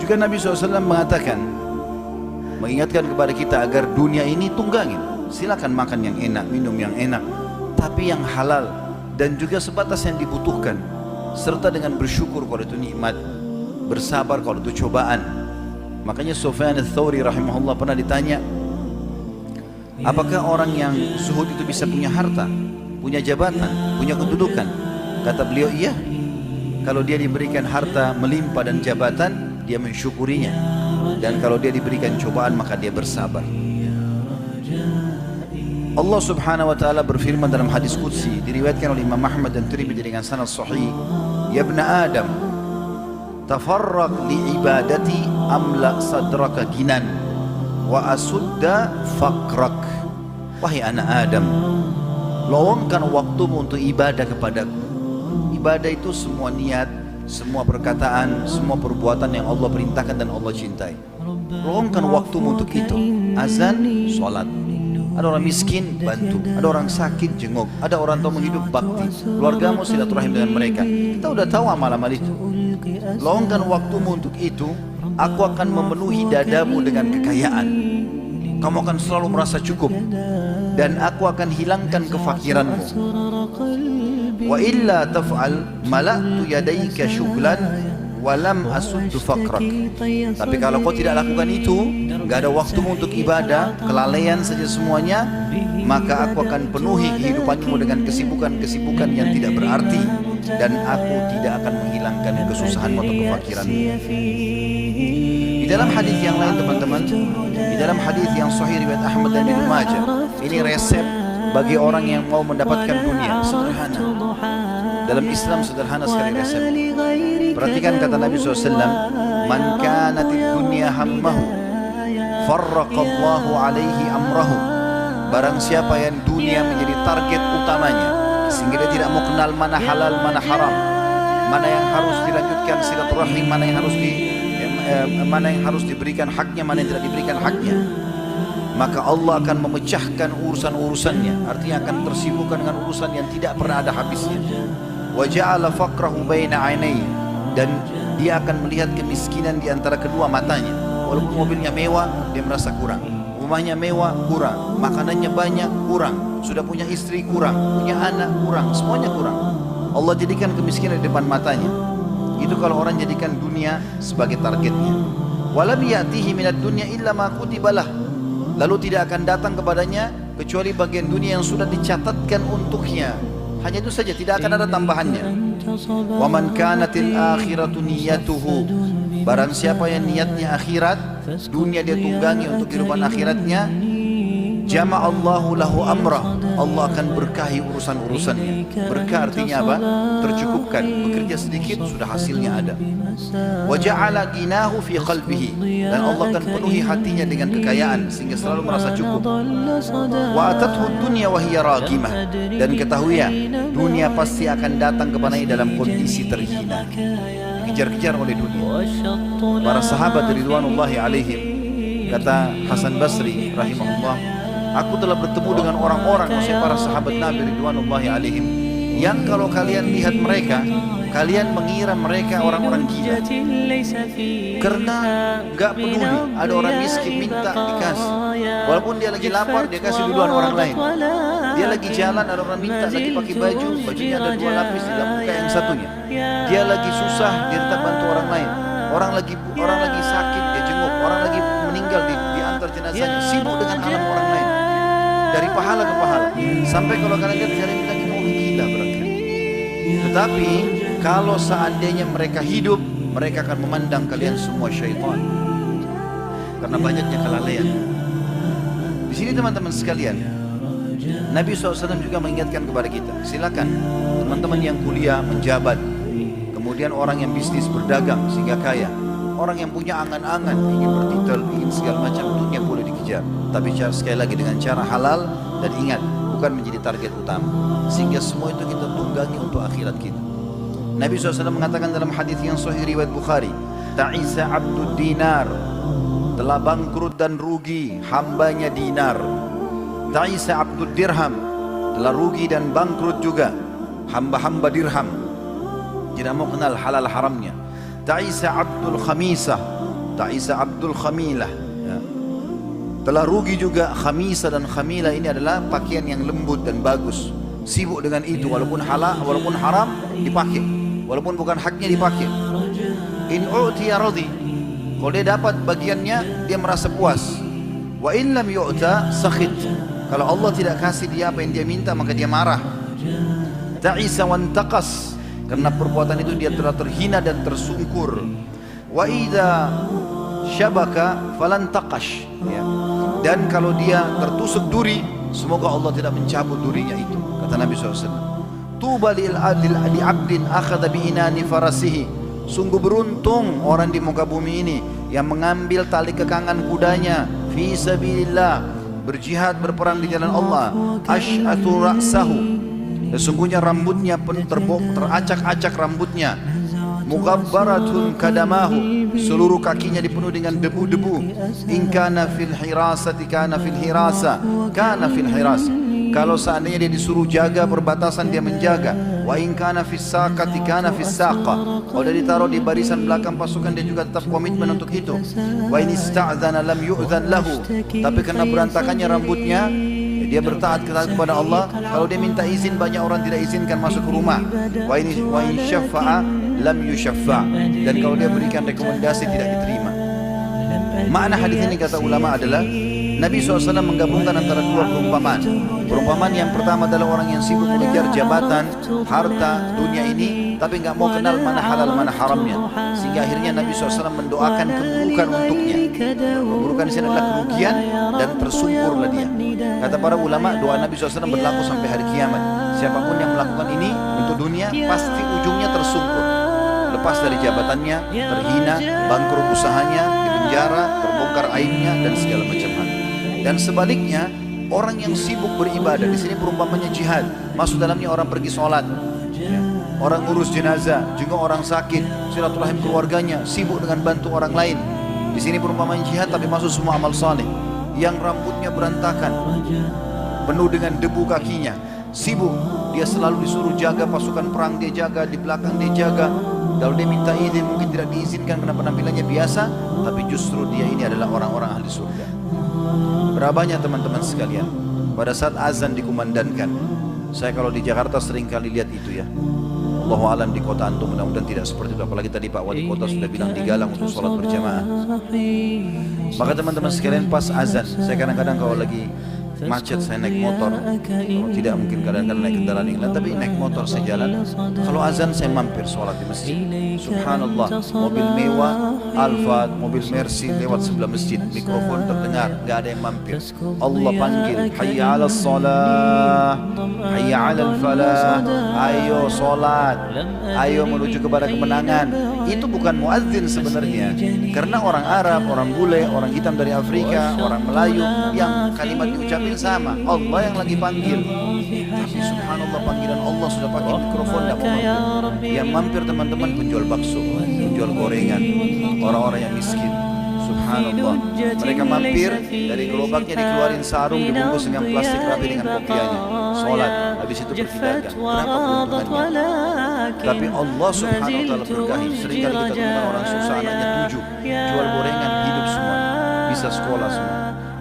Juga Nabi SAW mengatakan, mengingatkan kepada kita agar dunia ini tunggangin. Silakan makan yang enak, minum yang enak, tapi yang halal dan juga sebatas yang dibutuhkan, serta dengan bersyukur kalau itu nikmat, bersabar kalau itu cobaan. Makanya Sufyan Ats-Tsauri rahimahullah pernah ditanya, apakah orang yang zuhud itu bisa punya harta, punya jabatan, punya kedudukan? Kata beliau, iya. Kalau dia diberikan harta melimpah dan jabatan, dia mensyukurinya. Dan kalau dia diberikan cobaan, maka dia bersabar. Allah subhanahu wa ta'ala berfirman dalam hadis qudsi, diriwayatkan oleh Imam Ahmad dan Tirmidzi dengan sanad sahih, ya ibna Adam, tafarraq li ibadati amla sadraka ginan wa asudda faqrak. Wahai anak Adam, luangkan waktumu untuk ibadah kepadaku. Ibadah itu semua niat, semua perkataan, semua perbuatan yang Allah perintahkan dan Allah cintai. Luangkan waktumu untuk itu. Azan, sholat. Ada orang miskin, bantu. Ada orang sakit, jenguk. Ada orang tua menghidup, bakti. Keluargamu silaturahim dengan mereka. Kita udah tahu amal-amal itu. Luangkan waktumu untuk itu. Aku akan memenuhi dadamu dengan kekayaan. Kamu akan selalu merasa cukup. Dan aku akan hilangkan kefakiranmu. Wa illa taf'al mala'tu yadayka syughlan walam asuddu faqrak. Tapi kalau kau tidak lakukan itu, enggak ada waktumu untuk ibadah, kelalaian saja semuanya, maka aku akan penuhi kehidupanmu dengan kesibukan-kesibukan yang tidak berarti, dan aku tidak akan menghilangkan kesusahanmu atau kefakiranmu. Di dalam hadis yang lain teman-teman, di dalam hadis yang sahih riwayat Ahmad dan Ibnu Majah, ini resep bagi orang yang mau mendapatkan dunia. Sederhana. Dalam Islam sederhana sekali resep. Perhatikan kata Nabi SAW, man kanatid dunya hammahu farraqallahu alaihi amrahu. Barang siapa yang dunia menjadi target utamanya, sehingga dia tidak mau kenal mana halal, mana haram, mana yang harus dilanjutkan silaturahim, mana yang harus diberikan haknya, mana yang tidak diberikan haknya, maka Allah akan memecahkan urusan-urusannya. Artinya akan tersibukkan dengan urusan yang tidak pernah ada habisnya. Wa ja'ala faqrahu baina 'ainayhi, dan dia akan melihat kemiskinan di antara kedua matanya. Walaupun mobilnya mewah, dia merasa kurang. Rumahnya mewah, kurang. Makanannya banyak, kurang. Sudah punya istri, kurang. Punya anak, kurang. Semuanya kurang. Allah jadikan kemiskinan di depan matanya. Itu kalau orang jadikan dunia sebagai targetnya. Walam ya'tihi minad dunya illa ma kutiba lah. Lalu tidak akan datang kepadanya kecuali bagian dunia yang sudah dicatatkan untuknya. Hanya itu saja, tidak akan ada tambahannya. Wa man kanatil akhiratu niyyatuhu, barang siapa yang niatnya akhirat, dunia dia tunggangi untuk kehidupan akhiratnya, jama'allahu lahu amrah, Allah akan berkahi urusan-urusannya. Berkah artinya apa? Tercukupkan. Bekerja sedikit sudah hasilnya ada. Wa ja'ala ginahu fi qalbihi, dan Allah akan penuhi hatinya dengan kekayaan sehingga selalu merasa cukup. Wa atathu dunya wa hiya raqimah, dan ketahui ya, dunia pasti akan datang kepadanya dalam kondisi terhina, dikejar-kejar oleh dunia. Para sahabat ridwanullahi alaihim, kata Hasan Basri rahimahullah, aku telah bertemu dengan orang-orang, maksudnya para sahabat Nabi ridwanullahi alaihim, yang kalau kalian lihat mereka, kalian mengira mereka orang-orang gila. Karena gak peduli, ada orang miskin minta dikasih. Walaupun dia lagi lapar, dia kasih duluan orang lain. Dia lagi jalan, ada orang minta, lagi pakai baju, bajunya ada 2 lapis, tidak buka yang satunya. Dia lagi susah, dia tetap bantu orang lain. Orang lagi sakit, dia jenguk. Orang lagi meninggal, diantar jenazahnya. Sibuk dengan alam orang lain. Dari pahala ke pahala. Sampai kalau kalian lihat, kalian bilang ini orang gila barangkali. Tetapi kalau seandainya mereka hidup, mereka akan memandang kalian semua syaitan, karena banyaknya kelalaian. Di sini teman-teman sekalian, Nabi SAW juga mengingatkan kepada kita, silakan teman-teman yang kuliah, menjabat, kemudian orang yang bisnis berdagang sehingga kaya, orang yang punya angan-angan, ingin bertitel, ingin segala macam, dunia boleh dikejar, tapi sekali lagi dengan cara halal, dan ingat, bukan menjadi target utama, sehingga semua itu kita tunggangi untuk akhirat kita. Nabi SAW mengatakan dalam hadis yang sahih riwayat Bukhari, ta'isa abdud dinar, telah bangkrut dan rugi hambanya dinar. Ta'isa abdud dirham, telah rugi dan bangkrut juga hamba-hamba dirham, tidak mau kenal halal haramnya. Ta'isa abdul khamisah, ta'isa abdul khamilah. Ya. Telah rugi juga khamisa dan khamilah, ini adalah pakaian yang lembut dan bagus. Sibuk dengan itu, walaupun halal, walaupun haram dipakai, walaupun bukan haknya dipakai. In u'tiya radhi, kalau dia dapat bagiannya dia merasa puas. Wa in lam yu'ta sakhit, kalau Allah tidak kasih dia apa yang dia minta maka dia marah. Ta'isa wantaqas, karena perbuatan itu dia telah terhina dan tersungkur. Wa idza syabaka falan taqash, ya. Dan kalau dia tertusuk duri, semoga Allah tidak mencabut durinya itu, kata Nabi SAW. Tuba li abdin akhadha bi inani farasihi, sungguh beruntung orang di muka bumi ini yang mengambil tali kekangan kudanya fi sabilillah, berjihad berperang di jalan Allah. Ash'atu ra'sahu, sesungguhnya rambutnya teracak-acak rambutnya. Mughabbaratun kadamahu, seluruh kakinya dipenuhi dengan debu-debu. In kana fil hirasati kana fil hirasa kana fil hirasa, kalau seandainya dia disuruh jaga perbatasan dia menjaga. Wa in kana fis saqati kana fis saqa, kalau dia ditaruh di barisan belakang pasukan dia juga tetap komitmen untuk itu. Wa in ista'dzana lam yu'dzan lahu, tapi karena berantakannya rambutnya dia bertaat kepada Allah. Kalau dia minta izin, banyak orang tidak izinkan masuk ke rumah. Wa in syaffa'a lam yushaffa', dan kalau dia berikan rekomendasi tidak diterima. Makna hadis ini kata ulama adalah Nabi SAW menggabungkan antara dua perumpamaan. Perumpamaan yang pertama adalah orang yang sibuk mengejar jabatan, harta, dunia ini, tapi nggak mau kenal mana halal mana haramnya, sehingga akhirnya Nabi SAW mendoakan keburukan untuknya. Keburukan di sini adalah kerugian dan tersungkurlah dia. Kata para ulama, doa Nabi SAW berlaku sampai hari kiamat. Siapapun yang melakukan ini untuk dunia, pasti ujungnya tersungkur, lepas dari jabatannya, terhina, bangkrut usahanya, dipenjara, terbongkar aibnya dan segala macam hal. Dan sebaliknya, orang yang sibuk beribadah, di sini perumpamannya jihad, masuk dalamnya orang pergi sholat, ya, orang ngurus jenazah, juga orang sakit, silaturahim keluarganya, sibuk dengan bantu orang lain. Di sini perumpamaan jihad, tapi masuk semua amal saleh. Yang rambutnya berantakan, penuh dengan debu kakinya, sibuk, dia selalu disuruh jaga pasukan perang, dia jaga, di belakang dia jaga. Kalau dia minta izin mungkin tidak diizinkan karena penampilannya biasa, tapi justru dia ini adalah orang-orang ahli surga. Berapanya teman-teman sekalian, pada saat azan dikumandangkan, saya kalau di Jakarta sering kali lihat itu ya. Allahu alam di kota antum mudah-mudahan tidak seperti itu, apalagi tadi Pak Wali Kota sudah bilang digalang untuk sholat berjamaah. Maka teman-teman sekalian pas azan, saya kadang-kadang kalau lagi macet saya naik motor, kalau tidak mungkin kadang-kadang naik kendaraan yang lain, tapi naik motor saya jalan, kalau azan saya mampir sholat di masjid. Subhanallah, mobil mewah, Alphard, mobil Mercy lewat sebelah masjid, mikrofon terdengar, gak ada yang mampir. Allah panggil, hayya ala salah, hayya ala falah, ayo sholat, ayo menuju kepada kemenangan. Itu bukan muadzin sebenarnya, karena orang Arab, orang bule, orang hitam dari Afrika, orang Melayu yang kalimat diucapkan sama, Allah yang lagi panggil. Tapi subhanallah, panggilan Allah sudah pakai mikrofon, tidak mau mampir. Yang mampir teman-teman penjual bakso, penjual gorengan, orang-orang yang miskin. Subhanallah, mereka mampir, dari gerobaknya dikeluarin sarung dibungkus dengan plastik rapi dengan kopiahnya, sholat, habis itu bertindakan. Berapa keuntungannya? Tapi Allah subhanahu wa ta'ala berkahi. Seringkali kita temukan orang susah, anaknya 7, jual gorengan, hidup semua, bisa sekolah semua.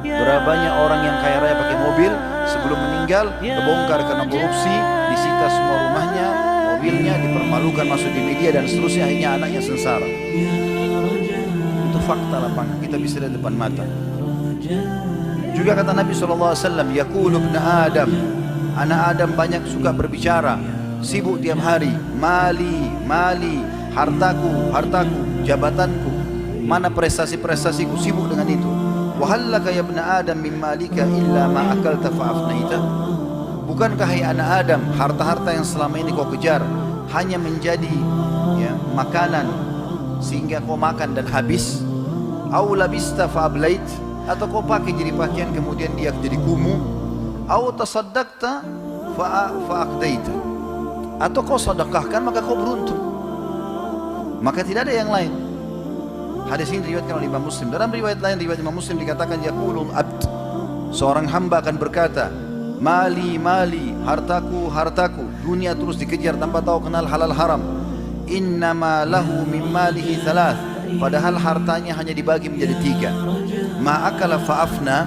Berapa banyak orang yang kaya raya pakai mobil, sebelum meninggal terbongkar karena korupsi, disita semua rumahnya, mobilnya, dipermalukan masuk di media dan seterusnya, akhirnya anaknya sengsara. Itu fakta lapangan, kita bisa lihat depan mata. Juga kata Nabi SAW, yaqulu ibn Adam, anak Adam banyak suka berbicara, sibuk tiap hari, mali, mali, hartaku, hartaku, jabatanku, mana prestasi-prestasiku, sibuk dengan itu. Wahallaka ya ibn Adam min malika illa ma akalta fa'afnaita, bukankah hai anak Adam, harta-harta yang selama ini kau kejar hanya menjadi ya, makanan sehingga kau makan dan habis? Au labista fa'ablait, atau kau pakai jadi pakaian kemudian dia jadi kumuh? Au tasaddaqta fa'aqdaita, atau kau sedekahkan maka kau beruntung. Maka tidak ada yang lain. Hadis ini diriwayatkan oleh Imam Muslim. Dalam riwayat lain, riwayat Imam Muslim dikatakan yaqulul abd, seorang hamba akan berkata, mali, mali, hartaku, hartaku. Dunia terus dikejar tanpa tahu kenal halal haram. Innama lahu min malihi thalath, padahal hartanya hanya dibagi menjadi 3. Ma'akala fa'afna,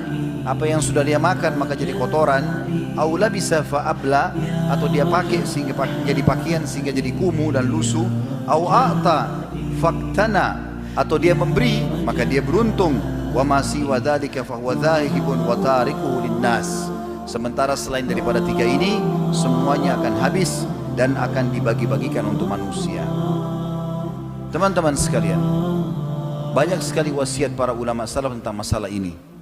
apa yang sudah dia makan maka jadi kotoran. Au labisa fa'abla, atau dia pakai sehingga jadi pakaian sehingga jadi kumuh dan lusuh. Au a'ta faktana, atau dia memberi maka dia beruntung. Wa ma siwa dzalika fa huwa dhahibun wa tarikuhu linnas. Sementara selain daripada 3 ini semuanya akan habis dan akan dibagi-bagikan untuk manusia. Teman-teman sekalian, banyak sekali wasiat para ulama salaf tentang masalah ini.